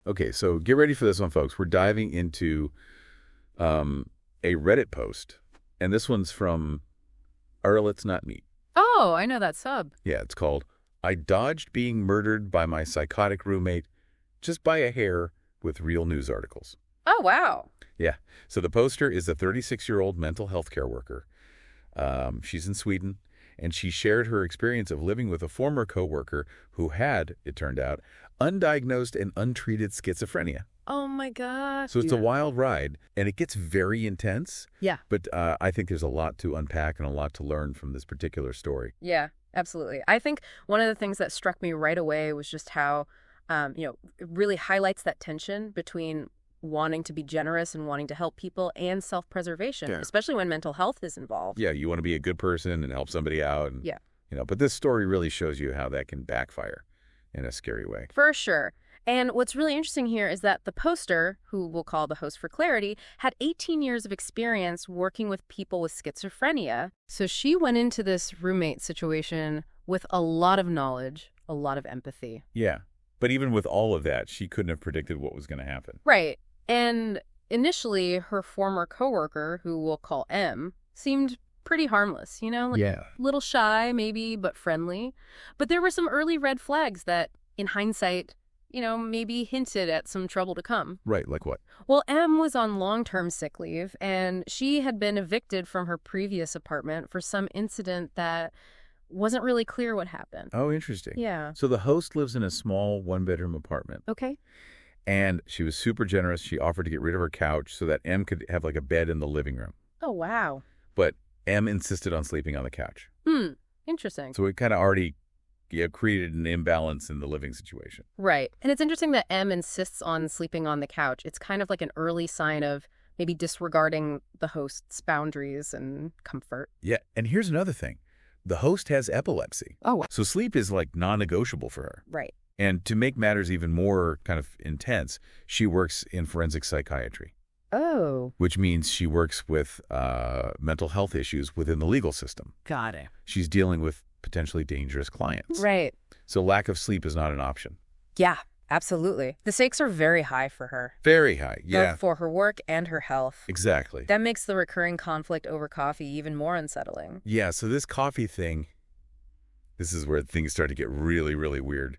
Okay, so get ready for this one, folks. We're diving into a Reddit post, and this one's from Let's Not Meet. Oh, I know that sub. Yeah, it's called I Dodged Being Murdered by My Psychotic Roommate Just by a Hair with Real News Articles. Oh, wow. Yeah, so the poster is a 36-year-old mental health care worker. She's in Sweden, and she shared her experience of living with a former coworker who had, it turned out, undiagnosed and untreated schizophrenia. Oh, my gosh. So it's a wild ride, and it gets very intense. Yeah. But I think there's a lot to unpack and a lot to learn from this particular story. Yeah, absolutely. I think one of the things that struck me right away was just how, it really highlights that tension between wanting to be generous and wanting to help people and self-preservation, especially when mental health is involved. Yeah, you want to be a good person and help somebody out. And, Yeah. But this story really shows you how that can backfire in a scary way. For sure. And what's really interesting here is that the poster, who we'll call the host for clarity, had 18 years of experience working with people with schizophrenia. So she went into this roommate situation with a lot of knowledge, a lot of empathy. Yeah. But even with all of that, she couldn't have predicted what was going to happen. Right. And initially, her former coworker, who we'll call M, seemed pretty harmless, a little shy maybe, but friendly. But there were some early red flags that, in hindsight, maybe hinted at some trouble to come. Right, like what? Well, M was on long-term sick leave, and she had been evicted from her previous apartment for some incident that wasn't really clear what happened. Oh, interesting. Yeah. So the host lives in a small one-bedroom apartment. Okay. And she was super generous. She offered to get rid of her couch so that M could have like a bed in the living room. Oh, wow. But M insisted on sleeping on the couch. Interesting. So it kind of already created an imbalance in the living situation. Right. And it's interesting that M insists on sleeping on the couch. It's kind of like an early sign of maybe disregarding the host's boundaries and comfort. Yeah. And here's another thing. The host has epilepsy. Oh. So sleep is like non-negotiable for her. Right. And to make matters even more kind of intense, she works in forensic psychiatry. Oh. Which means she works with mental health issues within the legal system. Got it. She's dealing with potentially dangerous clients. Right. So lack of sleep is not an option. Yeah, absolutely. The stakes are very high for her. Very high, yeah. Both for her work and her health. Exactly. That makes the recurring conflict over coffee even more unsettling. Yeah, so this coffee thing, this is where things start to get really, really weird.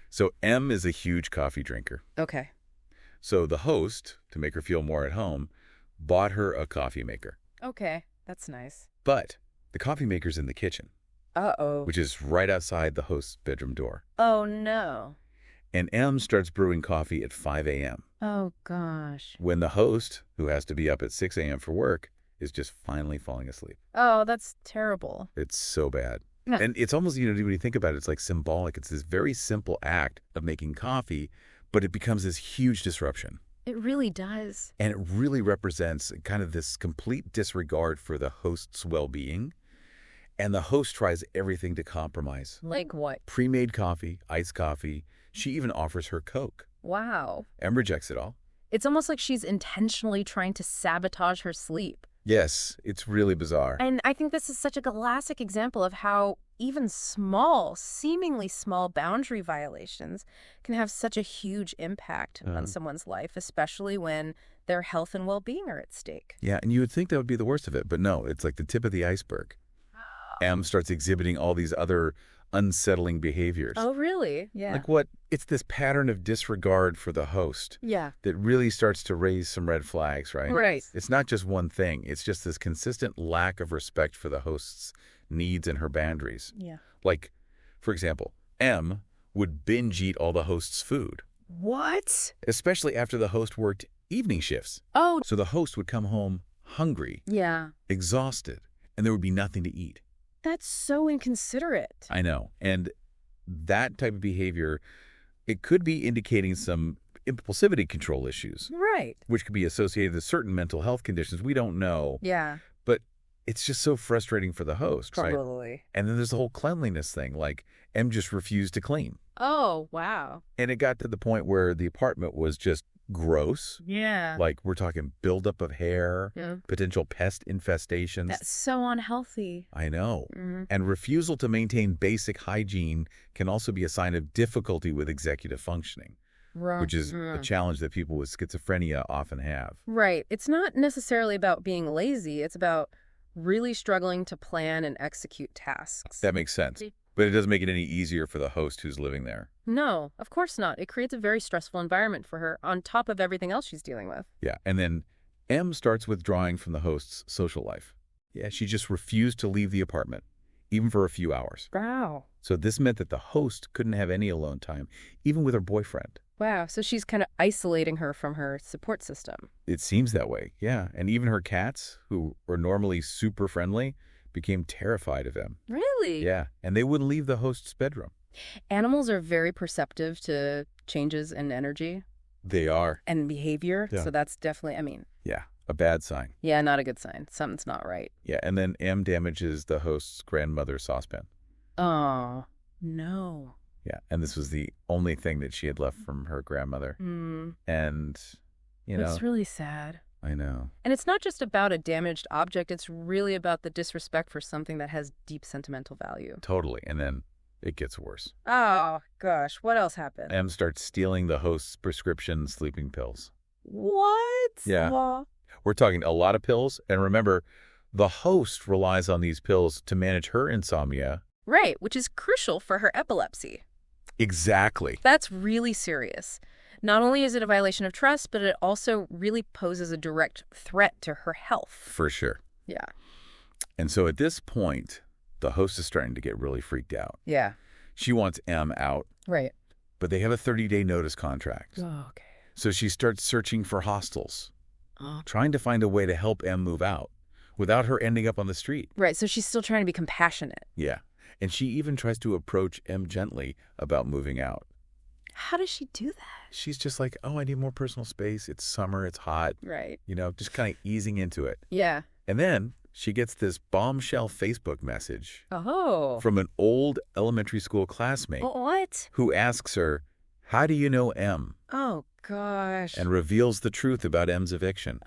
So M is a huge coffee drinker. Okay. So the host, to make her feel more at home, bought her a coffee maker. Okay, that's nice. But the coffee maker's in the kitchen. Uh-oh. Which is right outside the host's bedroom door. Oh, no. And M starts brewing coffee at 5 a.m. Oh, gosh. When the host, who has to be up at 6 a.m. for work, is just finally falling asleep. Oh, that's terrible. It's so bad. Yeah. And it's almost, when you think about it, it's like symbolic. It's this very simple act of making coffee, but it becomes this huge disruption. It really does. And it really represents kind of this complete disregard for the host's well-being. And the host tries everything to compromise. Like what? Pre-made coffee, iced coffee. She even offers her Coke. Wow. M rejects it all. It's almost like she's intentionally trying to sabotage her sleep. Yes, it's really bizarre. And I think this is such a classic example of how even small, seemingly small boundary violations can have such a huge impact on someone's life, especially when their health and well-being are at stake. Yeah, and you would think that would be the worst of it, but no, it's like the tip of the iceberg. M starts exhibiting all these other unsettling behaviors. Oh, really? Yeah. Like what? It's this pattern of disregard for the host. Yeah. That really starts to raise some red flags, right? Right. It's not just one thing. It's just this consistent lack of respect for the host's needs and her boundaries. Yeah. Like, for example, M would binge eat all the host's food. What? Especially after the host worked evening shifts. Oh. So the host would come home hungry, Yeah. exhausted, and there would be nothing to eat. That's so inconsiderate. I know. And that type of behavior, it could be indicating some impulsivity control issues. Right. Which could be associated with certain mental health conditions. We don't know. Yeah. But it's just so frustrating for the host, right? Totally. And then there's the whole cleanliness thing. Like, M just refused to clean. Oh, wow. And it got to the point where the apartment was just gross. Yeah. Like, we're talking buildup of hair, potential pest infestations. That's so unhealthy. I know. And refusal to maintain basic hygiene can also be a sign of difficulty with executive functioning. which is a challenge that people with schizophrenia often have. Right. It's not necessarily about being lazy. It's about really struggling to plan and execute tasks. That makes sense. But it doesn't make it any easier for the host who's living there. No, of course not. It creates a very stressful environment for her on top of everything else she's dealing with. Yeah, and then M starts withdrawing from the host's social life. Yeah, she just refused to leave the apartment, even for a few hours. Wow. So this meant that the host couldn't have any alone time, even with her boyfriend. Wow, so she's kind of isolating her from her support system. It seems that way, yeah. And even her cats, who were normally super friendly, became terrified of M. Really? Yeah, and they wouldn't leave the host's bedroom. Animals are very perceptive to changes in energy. They are. And behavior, Yeah. So that's definitely, Yeah, a bad sign. Yeah, not a good sign. Something's not right. Yeah, and then M damages the host's grandmother's saucepan. Oh, no. Yeah, and this was the only thing that she had left from her grandmother. And, It's really sad. I know. And it's not just about a damaged object. It's really about the disrespect for something that has deep sentimental value. Totally. And then it gets worse. Oh, gosh. What else happened? M starts stealing the host's prescription sleeping pills. What? Yeah. We're talking a lot of pills. And remember, the host relies on these pills to manage her insomnia. Right, which is crucial for her epilepsy. Exactly. That's really serious. Not only is it a violation of trust, but it also really poses a direct threat to her health. For sure. Yeah. And so at this point, the host is starting to get really freaked out. Yeah. She wants M out. Right. But they have a 30-day notice contract. Oh, okay. So she starts searching for hostels, trying to find a way to help M move out without her ending up on the street. Right, so she's still trying to be compassionate. Yeah. And she even tries to approach M gently about moving out. How does she do that? She's just like, oh, I need more personal space. It's summer. It's hot. Right. Just kind of easing into it. Yeah. And then she gets this bombshell Facebook message from an old elementary school classmate. What? Who asks her, how do you know M? Oh, gosh. And reveals the truth about M's eviction.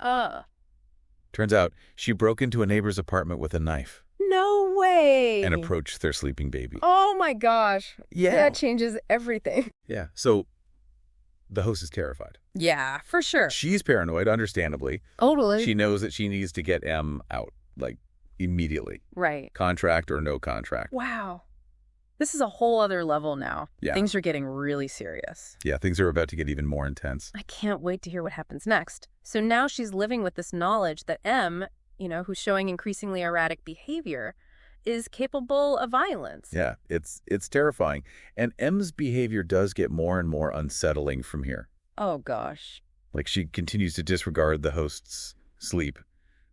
Turns out she broke into a neighbor's apartment with a knife. No way. And approached their sleeping baby. Oh, my gosh. Yeah. That changes everything. Yeah. So the host is terrified. Yeah, for sure. She's paranoid, understandably. Totally. She knows that she needs to get M out, immediately. Right. Contract or no contract. Wow. This is a whole other level now. Yeah. Things are getting really serious. Yeah, things are about to get even more intense. I can't wait to hear what happens next. So now she's living with this knowledge that M, who's showing increasingly erratic behavior, is capable of violence. Yeah, it's terrifying. And M's behavior does get more and more unsettling from here. Oh, gosh. She continues to disregard the host's sleep,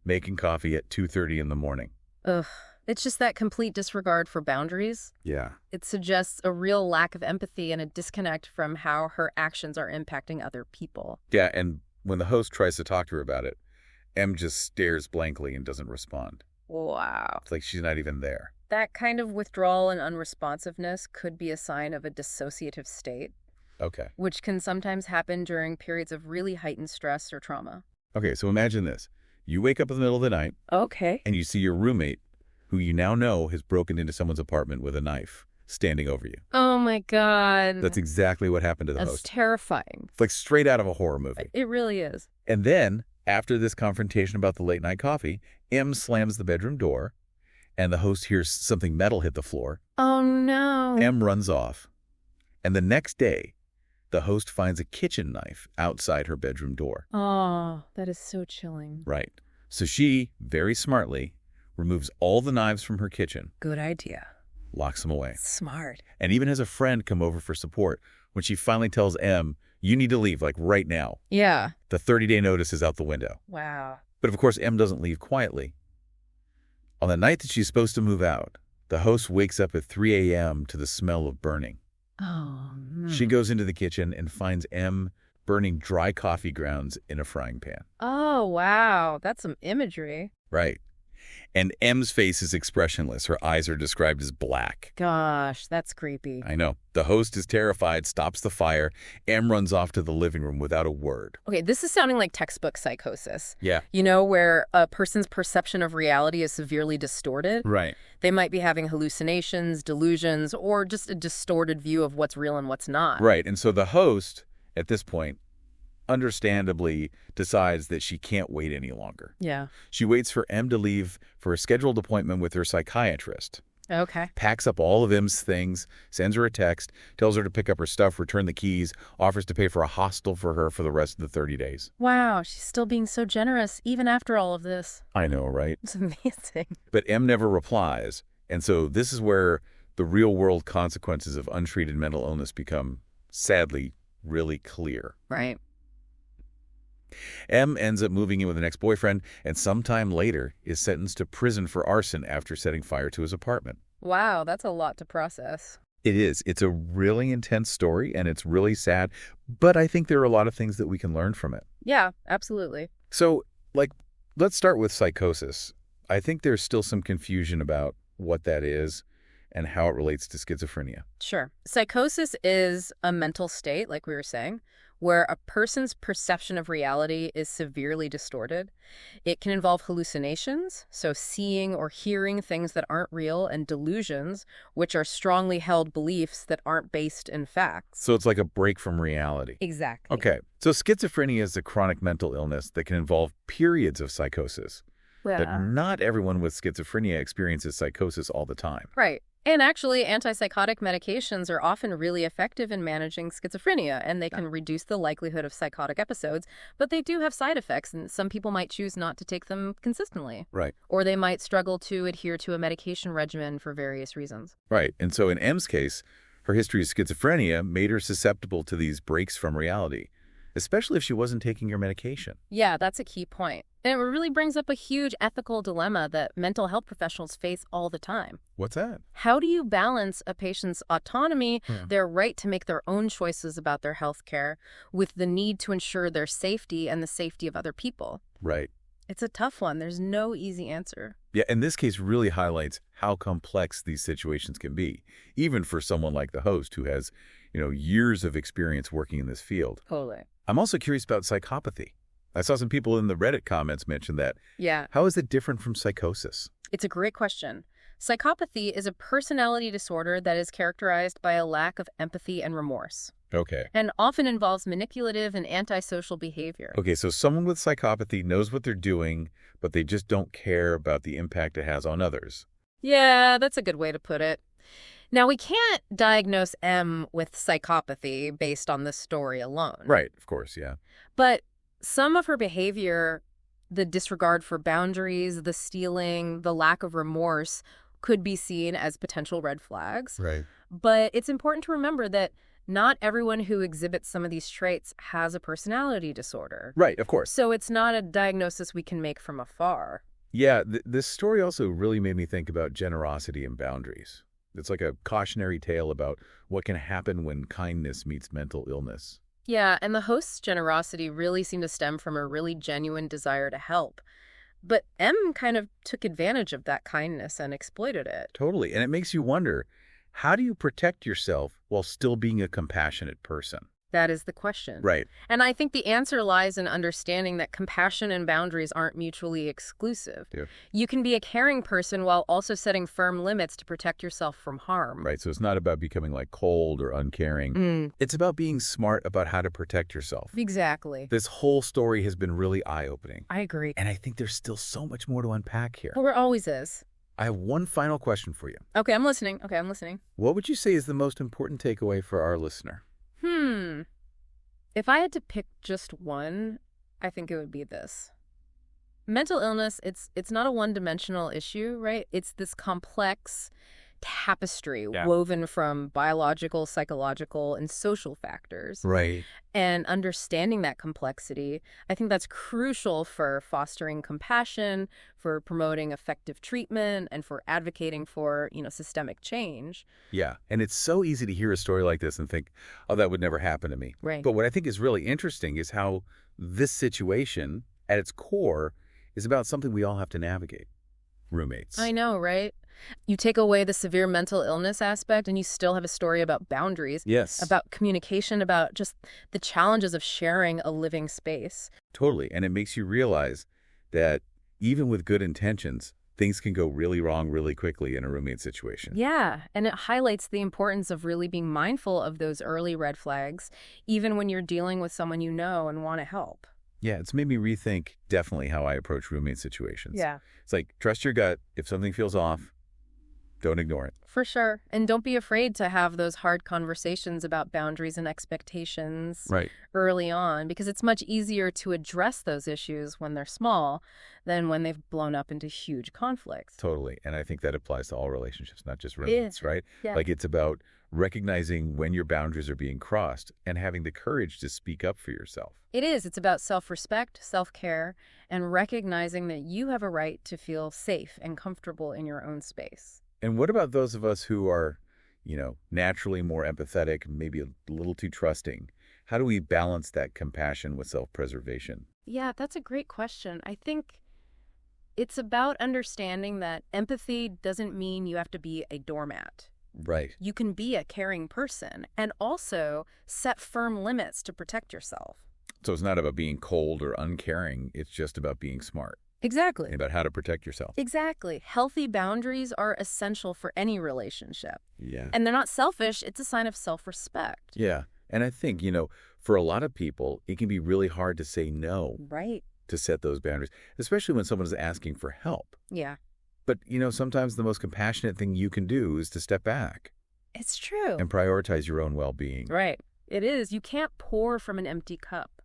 making coffee at 2:30 in the morning. Ugh. It's just that complete disregard for boundaries. Yeah. It suggests a real lack of empathy and a disconnect from how her actions are impacting other people. Yeah, and when the host tries to talk to her about it, M just stares blankly and doesn't respond. Wow. It's like she's not even there. That kind of withdrawal and unresponsiveness could be a sign of a dissociative state. Okay. Which can sometimes happen during periods of really heightened stress or trauma. Okay, so imagine this. You wake up in the middle of the night. Okay. And you see your roommate, who you now know has broken into someone's apartment with a knife, standing over you. Oh, my God. That's exactly what happened to the host. That's terrifying. It's like straight out of a horror movie. It really is. And then, after this confrontation about the late night coffee, M slams the bedroom door, and the host hears something metal hit the floor. Oh, no. M runs off. And the next day, the host finds a kitchen knife outside her bedroom door. Oh, that is so chilling. Right. So she, very smartly, removes all the knives from her kitchen. Good idea. Locks them away. Smart. And even has a friend come over for support when she finally tells M, you need to leave, right now. Yeah. The 30-day notice is out the window. Wow. But of course, M doesn't leave quietly. On the night that she's supposed to move out, the host wakes up at 3 a.m. to the smell of burning. Oh, no. She goes into the kitchen and finds M burning dry coffee grounds in a frying pan. Oh, wow. That's some imagery. Right. And M's face is expressionless. Her eyes are described as black. Gosh, that's creepy. I know. The host is terrified, stops the fire. M runs off to the living room without a word. Okay, this is sounding like textbook psychosis. Yeah. Where a person's perception of reality is severely distorted. Right. They might be having hallucinations, delusions, or just a distorted view of what's real and what's not. Right. And so the host, at this point, understandably decides that she can't wait any longer. Yeah. She waits for M to leave for a scheduled appointment with her psychiatrist. Okay. Packs up all of M's things, sends her a text, tells her to pick up her stuff, return the keys, offers to pay for a hostel for her for the rest of the 30 days. Wow, she's still being so generous even after all of this. I know, right? It's amazing. But M never replies, and so this is where the real-world consequences of untreated mental illness become, sadly, really clear. Right. M ends up moving in with an ex-boyfriend, and sometime later is sentenced to prison for arson after setting fire to his apartment. Wow, that's a lot to process. It is. It's a really intense story, and it's really sad, but I think there are a lot of things that we can learn from it. Yeah, absolutely. So, let's start with psychosis. I think there's still some confusion about what that is and how it relates to schizophrenia. Sure. Psychosis is a mental state, like we were saying, where a person's perception of reality is severely distorted. It can involve hallucinations, so seeing or hearing things that aren't real, and delusions, which are strongly held beliefs that aren't based in facts. So it's like a break from reality. Exactly. Okay. So schizophrenia is a chronic mental illness that can involve periods of psychosis. But not everyone with schizophrenia experiences psychosis all the time. Right. And actually, antipsychotic medications are often really effective in managing schizophrenia, and they can reduce the likelihood of psychotic episodes, but they do have side effects, and some people might choose not to take them consistently. Right. Or they might struggle to adhere to a medication regimen for various reasons. Right. And so in M's case, her history of schizophrenia made her susceptible to these breaks from reality, especially if she wasn't taking her medication. Yeah, that's a key point. And it really brings up a huge ethical dilemma that mental health professionals face all the time. What's that? How do you balance a patient's autonomy, their right to make their own choices about their health care, with the need to ensure their safety and the safety of other people? Right. It's a tough one. There's no easy answer. Yeah, and this case really highlights how complex these situations can be, even for someone like the host who has, years of experience working in this field. Totally. I'm also curious about psychopathy. I saw some people in the Reddit comments mention that. Yeah. How is it different from psychosis? It's a great question. Psychopathy is a personality disorder that is characterized by a lack of empathy and remorse. Okay. And often involves manipulative and antisocial behavior. Okay, so someone with psychopathy knows what they're doing, but they just don't care about the impact it has on others. Yeah, that's a good way to put it. Now, we can't diagnose M with psychopathy based on this story alone. Right, of course, yeah. But some of her behavior, the disregard for boundaries, the stealing, the lack of remorse, could be seen as potential red flags. Right. But it's important to remember that not everyone who exhibits some of these traits has a personality disorder. Right, of course. So it's not a diagnosis we can make from afar. Yeah, this story also really made me think about generosity and boundaries. It's like a cautionary tale about what can happen when kindness meets mental illness. Yeah, and the host's generosity really seemed to stem from a really genuine desire to help. But M kind of took advantage of that kindness and exploited it. Totally. And it makes you wonder, how do you protect yourself while still being a compassionate person? That is the question. Right. And I think the answer lies in understanding that compassion and boundaries aren't mutually exclusive. Yeah. You can be a caring person while also setting firm limits to protect yourself from harm. Right. So it's not about becoming cold or uncaring. It's about being smart about how to protect yourself. Exactly. This whole story has been really eye-opening. I agree. And I think there's still so much more to unpack here. Well, there always is. I have one final question for you. Okay, I'm listening. What would you say is the most important takeaway for our listener? If I had to pick just one, I think it would be this. Mental illness, it's not a one-dimensional issue, right? It's this complex tapestry woven from biological, psychological, and social factors. Right. And understanding that complexity, I think that's crucial for fostering compassion, for promoting effective treatment, and for advocating for, systemic change. Yeah. And it's so easy to hear a story like this and think, oh, that would never happen to me. Right. But what I think is really interesting is how this situation, at its core, is about something we all have to navigate. Roommates. I know, right? You take away the severe mental illness aspect and you still have a story about boundaries. Yes. About communication, about just the challenges of sharing a living space. Totally. And it makes you realize that even with good intentions, things can go really wrong really quickly in a roommate situation. Yeah, and it highlights the importance of really being mindful of those early red flags, even when you're dealing with someone you know and want to help. Yeah, it's made me rethink definitely how I approach roommate situations. Yeah. It's like, trust your gut. If something feels off, don't ignore it. For sure. And don't be afraid to have those hard conversations about boundaries and expectations early on, because it's much easier to address those issues when they're small than when they've blown up into huge conflicts. Totally. And I think that applies to all relationships, not just roommates, right? Yeah. Like, it's about recognizing when your boundaries are being crossed and having the courage to speak up for yourself. It is. It's about self-respect, self-care, and recognizing that you have a right to feel safe and comfortable in your own space. And what about those of us who are, naturally more empathetic, maybe a little too trusting? How do we balance that compassion with self-preservation? Yeah, that's a great question. I think it's about understanding that empathy doesn't mean you have to be a doormat. Right. You can be a caring person and also set firm limits to protect yourself. So it's not about being cold or uncaring. It's just about being smart. Exactly. And about how to protect yourself. Exactly. Healthy boundaries are essential for any relationship. Yeah. And they're not selfish. It's a sign of self-respect. Yeah. And I think, for a lot of people, it can be really hard to say no. Right. To set those boundaries, especially when someone is asking for help. Yeah. But, sometimes the most compassionate thing you can do is to step back. It's true. And prioritize your own well-being. Right. It is. You can't pour from an empty cup.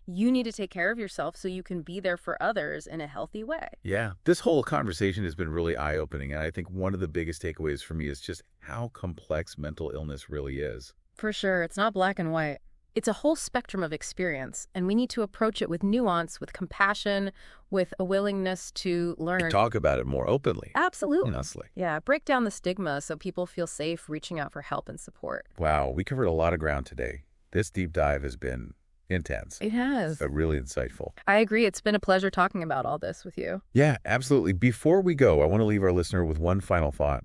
You need to take care of yourself so you can be there for others in a healthy way. Yeah. This whole conversation has been really eye-opening, and I think one of the biggest takeaways for me is just how complex mental illness really is. For sure. It's not black and white. It's a whole spectrum of experience, and we need to approach it with nuance, with compassion, with a willingness to learn. And talk about it more openly. Absolutely. Honestly. Yeah, break down the stigma so people feel safe reaching out for help and support. Wow, we covered a lot of ground today. This deep dive has been intense. It has. But really insightful. I agree. It's been a pleasure talking about all this with you. Yeah, absolutely. Before we go, I want to leave our listener with one final thought.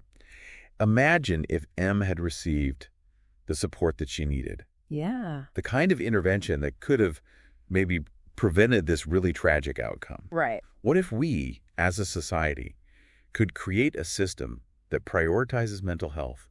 Imagine if M had received the support that she needed. Yeah. The kind of intervention that could have maybe prevented this really tragic outcome. Right. What if we, as a society, could create a system that prioritizes mental health,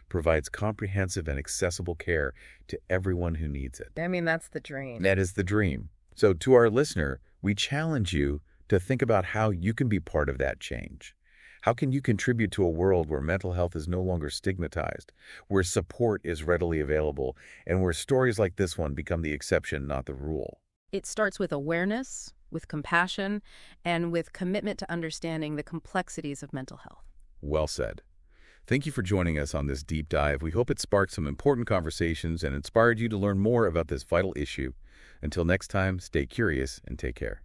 provides comprehensive and accessible care to everyone who needs it? I mean, that's the dream. That is the dream. So to our listener, we challenge you to think about how you can be part of that change. How can you contribute to a world where mental health is no longer stigmatized, where support is readily available, and where stories like this one become the exception, not the rule? It starts with awareness, with compassion, and with commitment to understanding the complexities of mental health. Well said. Thank you for joining us on this deep dive. We hope it sparked some important conversations and inspired you to learn more about this vital issue. Until next time, stay curious and take care.